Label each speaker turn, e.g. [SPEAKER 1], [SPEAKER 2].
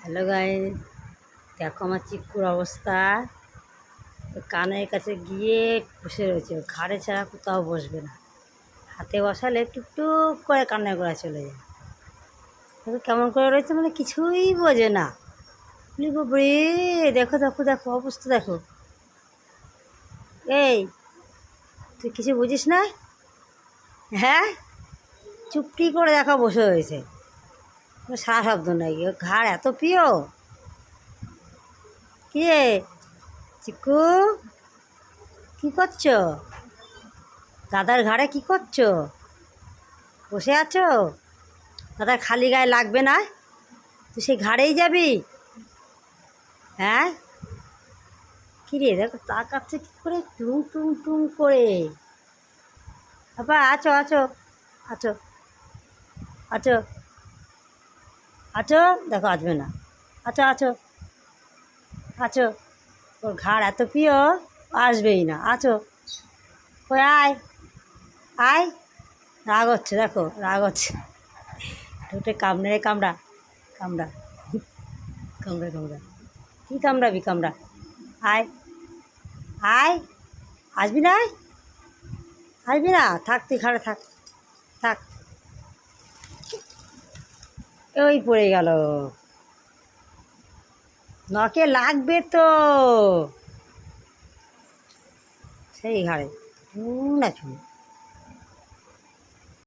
[SPEAKER 1] Hello guys, দেখো আমার চিক্কুর অবস্থা। কানের কাছে গিয়ে বসে রয়েছে, ঘাড়ে ছাড়া কোথাও বসবে না। হাতে বসালে টুকটুক করে কান্নার গোড়া চলে যায়। দেখো কেমন করে রয়েছে, মানে কিছুই বোঝে না। বাবরে, দেখো দেখো দেখো অবস্থা দেখো। এই, তুই কিছু বুঝিস না? হ্যাঁ, চুপটি করে দেখো বসে রয়েছে, সারা শব্দ নাই। ঘাড় এত প্রিয়। কি রে চিক্কু, কী করছো? দাদার ঘাড়ে কি করছো? বসে আছো? দাদার খালি গায়ে লাগবে না? তুই সেই ঘাড়েই যাবি? হ্যাঁ, কী রে, দেখো তাকাচ্ছে কী করে, টুং টুং টুং করে। বাবা আছো আছো আছো আছো আছো, দেখো আসবে না। আছো আছো আছো, ওর ঘাড় এত প্রিয়, আসবেই না। আছো, ওই আয় আয়। রাগ হচ্ছে, দেখো রাগ হচ্ছে। ঠোঁটে কামড়ে রে, কামড়া কামড়া কামড়া কামড়া, কী কামড়াবি, কামড়া। আয় আয়, আসবি না? আসবি না? থাক, তুই ঘাড়ে থাক, থাক। ওই পড়ে গেল, নখে লাগবে তো। সেই ঘাড়ে না, শুনি